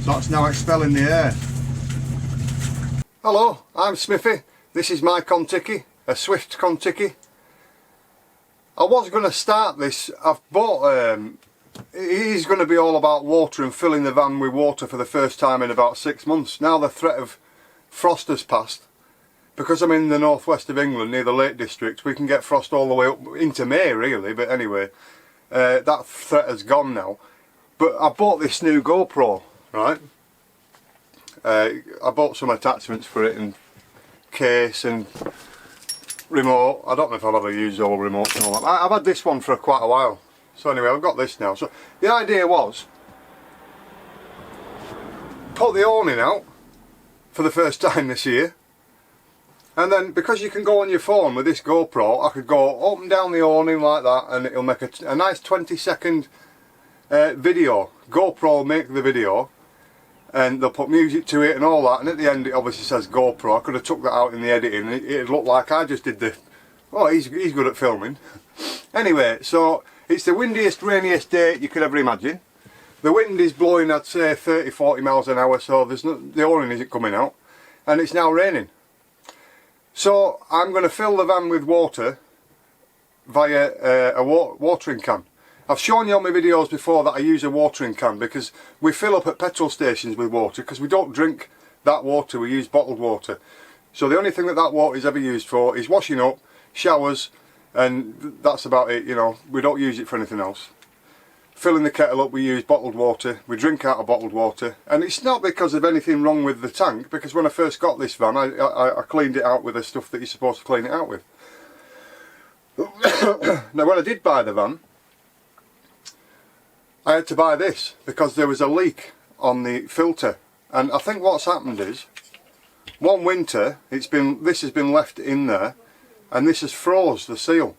So that's now expelling the air. Hello, I'm Smithy. This is my Contiki, a Swift Contiki. I was going to start this. I've bought, it is going to be all about water and filling the van with water for the first time in about 6 months. Now the threat of frost has passed. Because I'm in the northwest of England near the Lake District, we can get frost all the way up into May really, but anyway, that threat has gone now. But I bought this new GoPro, right? I bought some attachments for it, and case and remote. I don't know if I'll ever use all remotes and all that. I've had this one for quite a while. So anyway, I've got this now. So the idea was, put the awning out for the first time this year. And then, because you can go on your phone with this GoPro, I could go up and down the awning like that, and it'll make a nice 20-second video. GoPro will make the video, and they'll put music to it and all that, and at the end it obviously says GoPro. I could have took that out in the editing, and it'd look like I just did the... Oh, he's good at filming. Anyway, so it's the windiest, rainiest day you could ever imagine. The wind is blowing, I'd say, 30-40 miles an hour, so there's no, the awning isn't coming out, and it's now raining. So I'm going to fill the van with water via a watering can. I've shown you on my videos before that I use a watering can because we fill up at petrol stations with water because we don't drink that water, we use bottled water. So the only thing that water is ever used for is washing up, showers, and that's about it, you know. We don't use it for anything else. Filling the kettle up, we use bottled water, we drink out of bottled water, and it's not because of anything wrong with the tank, because when I first got this van I cleaned it out with the stuff that you're supposed to clean it out with. Now when I did buy the van, I had to buy this because there was a leak on the filter, and I think what's happened is, one winter this has been left in there, and this has froze the seal.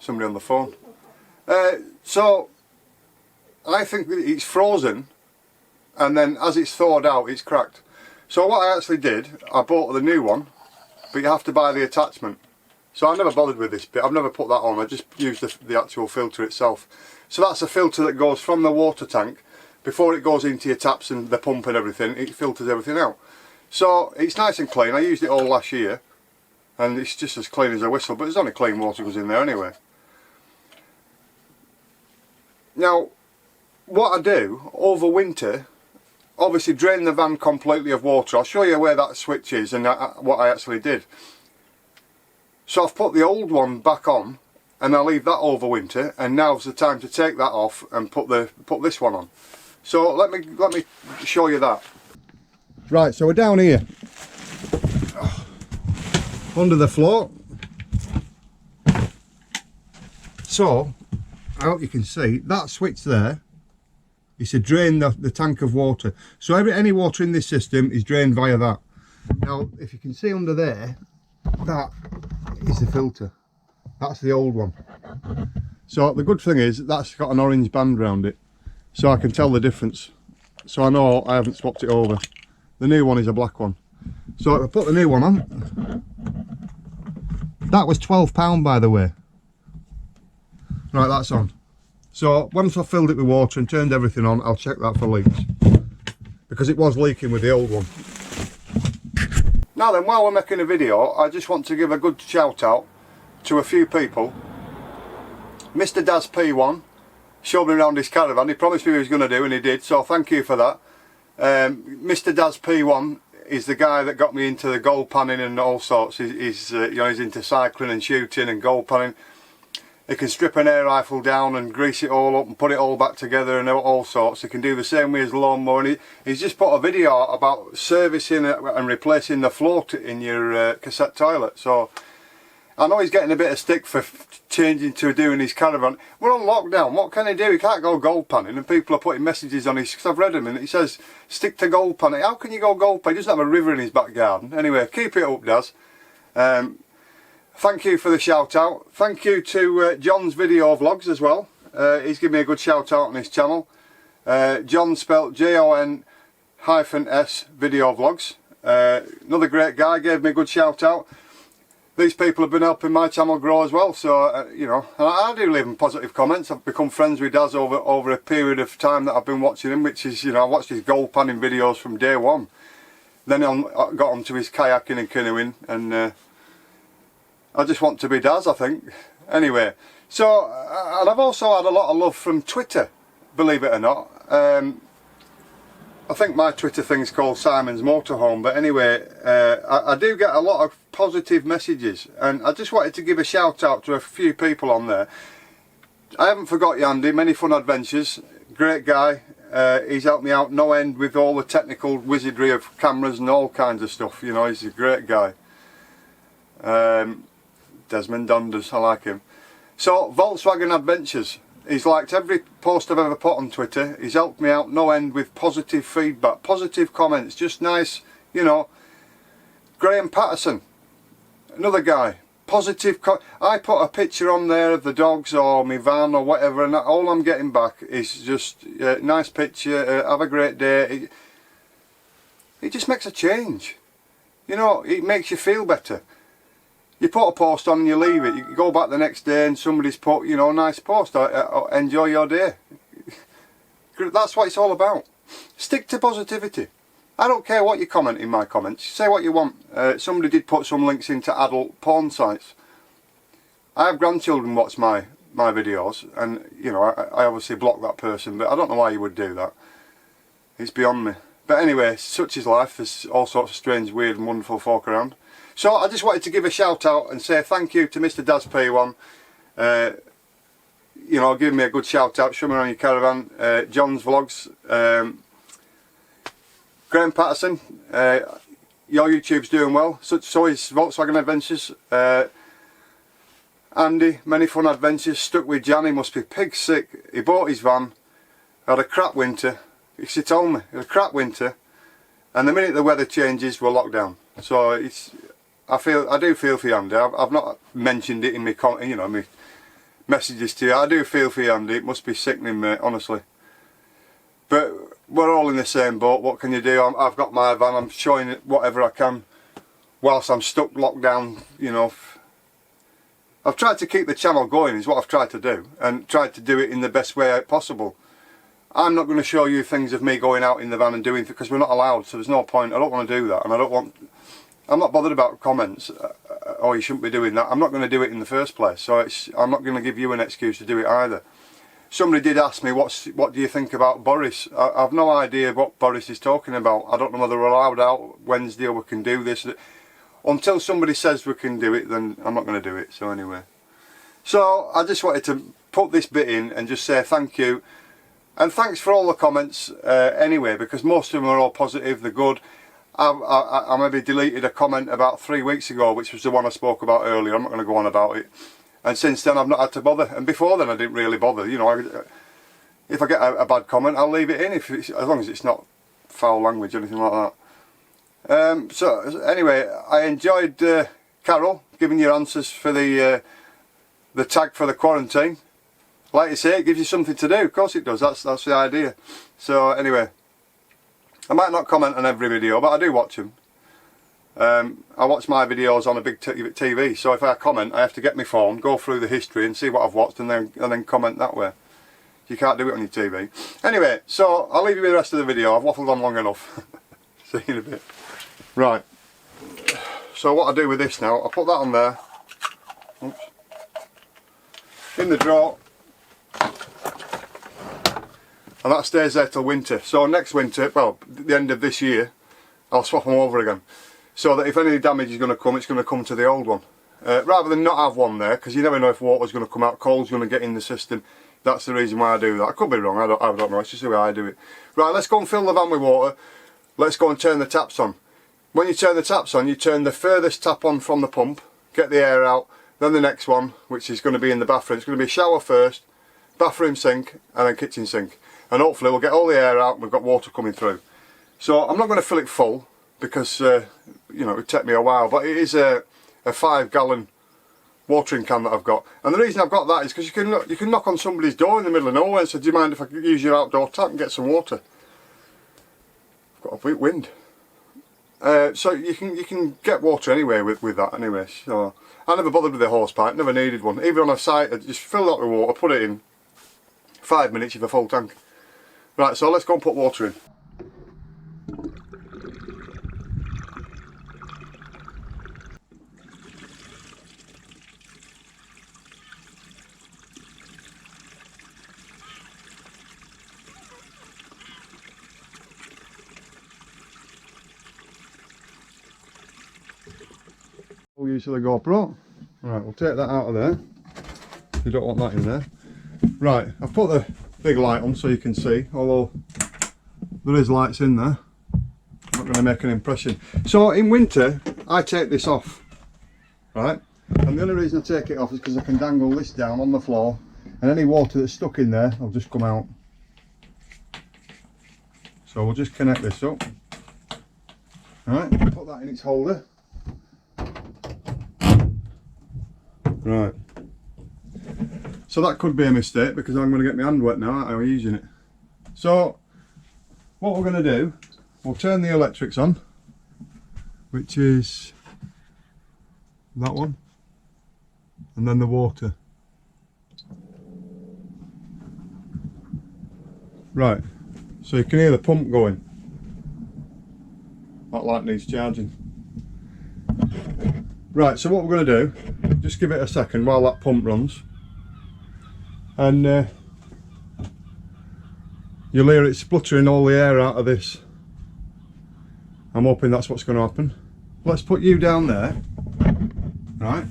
Somebody on the phone. So I think that it's frozen, and then as it's thawed out it's cracked. So what I actually did, I bought the new one, but you have to buy the attachment. So I never bothered with this bit, I've never put that on, I just used the actual filter itself. So that's a filter that goes from the water tank, before it goes into your taps and the pump and everything, it filters everything out. So it's nice and clean. I used it all last year, and it's just as clean as a whistle, but there's only clean water goes in there anyway. Now, what I do over winter, obviously drain the van completely of water. I'll show you where that switch is and what I actually did. So I've put the old one back on, and I leave that over winter, and now's the time to take that off and put this one on. So let me show you that. Right, so we're down here under the floor. So I hope you can see that switch there is to drain the tank of water. So any water in this system is drained via that. Now if you can see under there, that is the filter. That's the old one. So the good thing is that's got an orange band around it, so I can tell the difference. So I know I haven't swapped it over. The new one is a black one. So if I put the new one on, that was £12 by the way. Right, that's on. So once I've filled it with water and turned everything on, I'll check that for leaks, because it was leaking with the old one. Now then, while we're making a video, I just want to give a good shout out to a few people. Mr. Daz P1 showed me around his caravan. He promised me he was going to do, and he did, so thank you for that. Mr. Daz P1 is the guy that got me into the gold panning and all sorts. He's you know, he's into cycling and shooting and gold panning. He can strip an air rifle down and grease it all up and put it all back together and all sorts. He can do the same way as lawnmower. And he's just put a video about servicing and replacing the float in your cassette toilet. So I know he's getting a bit of stick for changing to doing his caravan. We're on lockdown, what can he do? He can't go gold panning, and people are putting messages on his, because I've read them, and it says stick to gold panning. How can you go gold panning? He doesn't have a river in his back garden. Anyway, keep it up, Daz. Thank you for the shout out. Thank you to John's video vlogs as well. He's given me a good shout out on his channel. John spelt Jon-S video vlogs. Another great guy, gave me a good shout out. these people have been helping my channel grow as well. So you know, I do leave them positive comments. I've become friends with Daz over a period of time that I've been watching him, which is, you know, I watched his gold panning videos from day one. Then I got onto his kayaking and canoeing, and I just want to be Daz, I think. Anyway, so and I've also had a lot of love from Twitter, believe it or not. I think my Twitter thing's called Simon's Motorhome, but anyway, I do get a lot of positive messages, and I just wanted to give a shout out to a few people on there. I haven't forgot you, Andy. Many Fun Adventures, great guy. He's helped me out no end with all the technical wizardry of cameras and all kinds of stuff. You know, he's a great guy. Desmond Dunders, I like him. So, Volkswagen Adventures. He's liked every post I've ever put on Twitter. He's helped me out no end with positive feedback, positive comments, just nice, you know. Graham Patterson, another guy, positive. I put a picture on there of the dogs or my van or whatever, and all I'm getting back is just nice picture, have a great day. It just makes a change, you know. It makes you feel better. You put a post on and you leave it. You go back the next day and somebody's put, you know, nice post. Enjoy your day. That's what it's all about. Stick to positivity. I don't care what you comment in my comments. Say what you want. Somebody did put some links into adult porn sites. I have grandchildren watch my videos, and you know, I obviously block that person, but I don't know why you would do that. It's beyond me. But anyway, such is life. There's all sorts of strange, weird and wonderful folk around. So I just wanted to give a shout out and say thank you to Mr. Daz P1. You know, give me a good shout out, show me around your caravan. John's Vlogs, Graham Patterson, your YouTube's doing well. So is Volkswagen Adventures. Andy, Many Fun Adventures, stuck with Jan. He must be pig sick. He bought his van, had a crap winter. He told me, he had a crap winter, and the minute the weather changes, we're locked down. So it's. I do feel for you, Andy. I've not mentioned it in my, you know, my messages to you. I do feel for you, Andy. It must be sickening, mate, honestly. But we're all in the same boat. What can you do? I've got my van. I'm showing it whatever I can, whilst I'm stuck locked down. You know, I've tried to keep the channel going. Is what I've tried to do, and tried to do it in the best way possible. I'm not going to show you things of me going out in the van and doing things because we're not allowed. So there's no point. I don't want to do that, and I don't want. I'm not bothered about comments, oh you shouldn't be doing that. I'm not going to do it in the first place, so I'm not going to give you an excuse to do it either. Somebody did ask me, what do you think about Boris? I've no idea what Boris is talking about. I don't know whether we're allowed out Wednesday or we can do this. Until somebody says we can do it, then I'm not going to do it, so anyway. So I just wanted to put this bit in and just say thank you. And thanks for all the comments anyway, because most of them are all positive, they're good. I maybe deleted a comment about 3 weeks ago, which was the one I spoke about earlier. I'm not going to go on about it. And since then I've not had to bother. And before then I didn't really bother. You know, if I get a bad comment, I'll leave it in, as long as it's not foul language or anything like that. So anyway, I enjoyed Carol giving your answers for the tag for the quarantine. Like you say, it gives you something to do. Of course it does. That's the idea. So anyway. I might not comment on every video, but I do watch them. I watch my videos on a big TV, so if I comment, I have to get my phone, go through the history and see what I've watched, and then comment that way. You can't do it on your TV. Anyway, so I'll leave you with the rest of the video. I've waffled on long enough. See you in a bit. Right. So what I do with this now, I put that on there. Oops. In the drawer. And that stays there till winter. So next winter, well, the end of this year, I'll swap them over again. So that if any damage is going to come, it's going to come to the old one. Rather than not have one there, because you never know if water's going to come out, cold's going to get in the system. That's the reason why I do that. I could be wrong, I don't know, it's just the way I do it. Right, let's go and fill the van with water. Let's go and turn the taps on. When you turn the taps on, you turn the furthest tap on from the pump, get the air out, then the next one, which is going to be in the bathroom. It's going to be shower first, bathroom sink, and then kitchen sink. And hopefully we'll get all the air out and we've got water coming through. So I'm not going to fill it full because you know, it would take me a while, but it is a 5-gallon watering can that I've got. And the reason I've got that is because you can knock on somebody's door in the middle of nowhere and say, do you mind if I use your outdoor tap and get some water? I've got a bit wind. So you can get water anyway with that anyway. So I never bothered with the hose pipe, never needed one. Even on a site, I just fill that with water, put it in. 5 minutes you've a full tank. Right, so let's go and put water in. We'll use the GoPro. Right, we'll take that out of there. You don't want that in there. Right, I've put the big light on so you can see, although there is lights in there. Not going to make an impression. So in winter, I take this off, right? And the only reason I take it off is because I can dangle this down on the floor, and any water that's stuck in there will just come out. So we'll just connect this up. Right, put that in its holder. Right, so that could be a mistake because I'm going to get my hand wet now, aren't I, using it. So what we're going to do, we'll turn the electrics on, which is that one, and then the water. Right, so you can hear the pump going. That light needs charging. Right, so what we're going to do, just give it a second while that pump runs, and you'll hear it spluttering all the air out of this. I'm hoping that's what's going to happen. Let's put you down there. Right,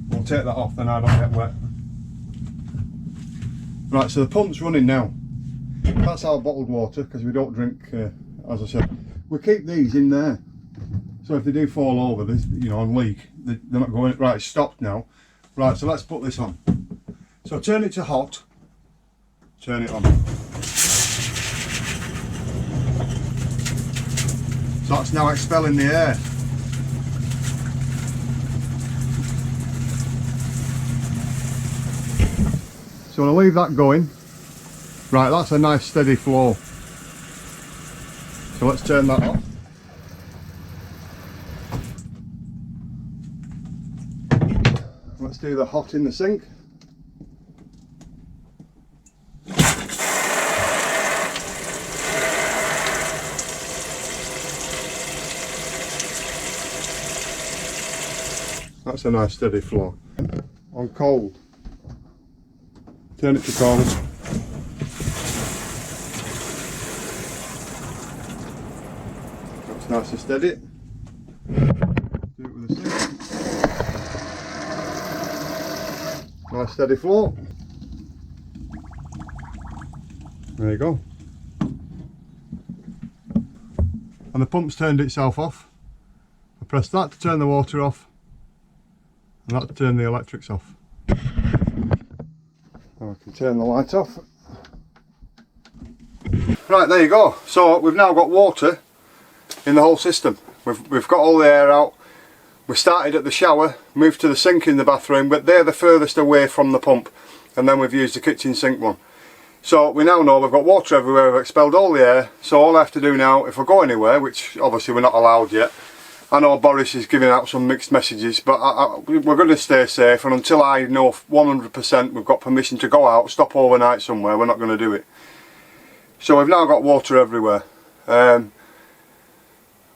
we'll take that off, then I don't get wet. Right, so the pump's running now. That's our bottled water because we don't drink, as I said. We keep these in there. So if they do fall over, this, you know, and leak, they're not going. Right, it's stopped now. Right, so let's put this on. So turn it to hot. Turn it on. So that's now expelling the air. So I'll leave that going. Right, that's a nice steady flow. So let's turn that off. Let's do the hot in the sink. That's a nice steady flow. On cold, turn it to cold. That's nice and steady. Do it with a sink. Nice steady flow. There you go. And the pump's turned itself off. I press that to turn the water off, and that to turn the electrics off. Now I can turn the light off. Right, there you go. So we've now got water in the whole system. We've got all the air out. We started at the shower, moved to the sink in the bathroom, but they're the furthest away from the pump, and then we've used the kitchen sink one. So we now know we've got water everywhere, we've expelled all the air, so all I have to do now, if we go anywhere, which obviously we're not allowed yet, I know Boris is giving out some mixed messages, but we're going to stay safe, and until I know 100% we've got permission to go out, stop overnight somewhere, we're not going to do it. So we've now got water everywhere.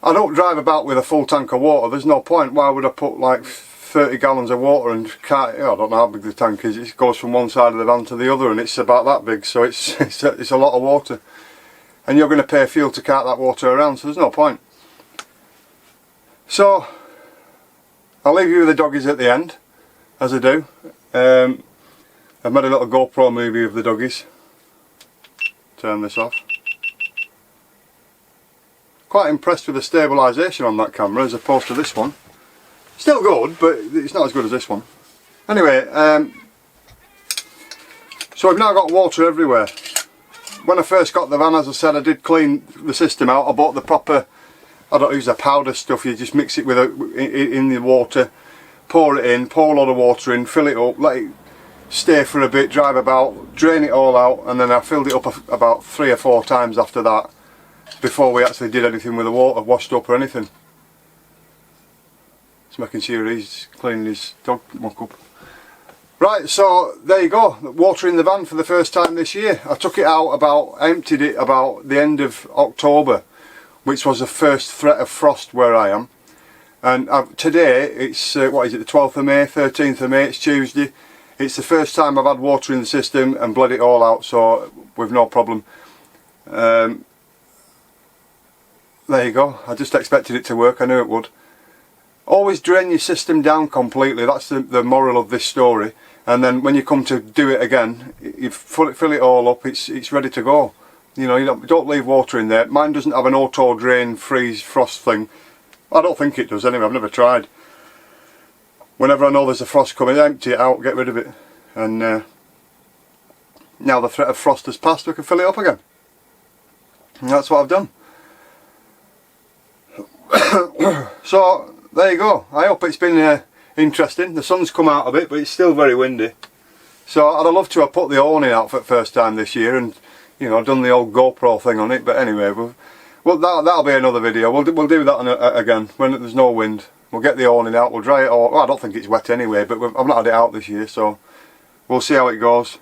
I don't drive about with a full tank of water, there's no point. Why would I put like 30 gallons of water and can't, I don't know how big the tank is, it goes from one side of the van to the other and it's about that big, so it's a lot of water. And you're going to pay fuel to cart that water around, so there's no point. So, I'll leave you with the doggies at the end, as I do. I've made a little GoPro movie of the doggies. Turn this off. Quite impressed with the stabilisation on that camera as opposed to this one. Still good, but it's not as good as this one. Anyway, so I've now got water everywhere. When I first got the van, as I said, I did clean the system out. I bought the proper, I don't use the powder stuff, you just mix it with in the water, pour it in, pour a lot of water in, fill it up, let it stay for a bit, drive about, drain it all out, and then I filled it up about 3 or 4 times after that. before we actually did anything with the water, washed up or anything. Just making sure he's cleaning his dog muck up. Right, so there you go, water in the van for the first time this year. I took it out emptied it about the end of October, which was the first threat of frost where I am. And today, it's, what is it, the 12th of May, 13th of May, it's Tuesday. It's the first time I've had water in the system and bled it all out, so with no problem. There you go, I just expected it to work, I knew it would. Always drain your system down completely, that's the moral of this story. And then when you come to do it again, you fill it all up, it's ready to go. You know, you don't leave water in there. Mine doesn't have an auto drain freeze frost thing. I don't think it does anyway, I've never tried. Whenever I know there's a frost coming, empty it out, get rid of it. And now the threat of frost has passed, we can fill it up again. And that's what I've done. So there you go, I hope it's been interesting. The sun's come out a bit, but it's still very windy. So I'd have loved to have put the awning out for the first time this year and, you know, done the old GoPro thing on it, but anyway, well that'll be another video. We'll do that again when there's no wind. We'll get the awning out, we'll dry it all. Well, I don't think it's wet anyway, but I've not had it out this year, so we'll see how it goes.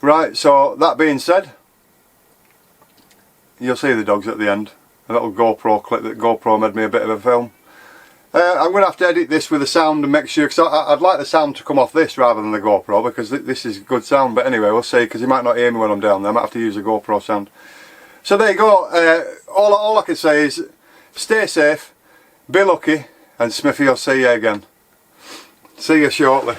Right, so that being said, you'll see the dogs at the end. A little GoPro clip that GoPro made me a bit of a film. I'm going to have to edit this with the sound and make sure, because I'd like the sound to come off this rather than the GoPro, because this is good sound. But anyway, we'll see, because you might not hear me when I'm down there. I might have to use a GoPro sound. So there you go. All I can say is stay safe, be lucky, and Smithy will see you again. See you shortly.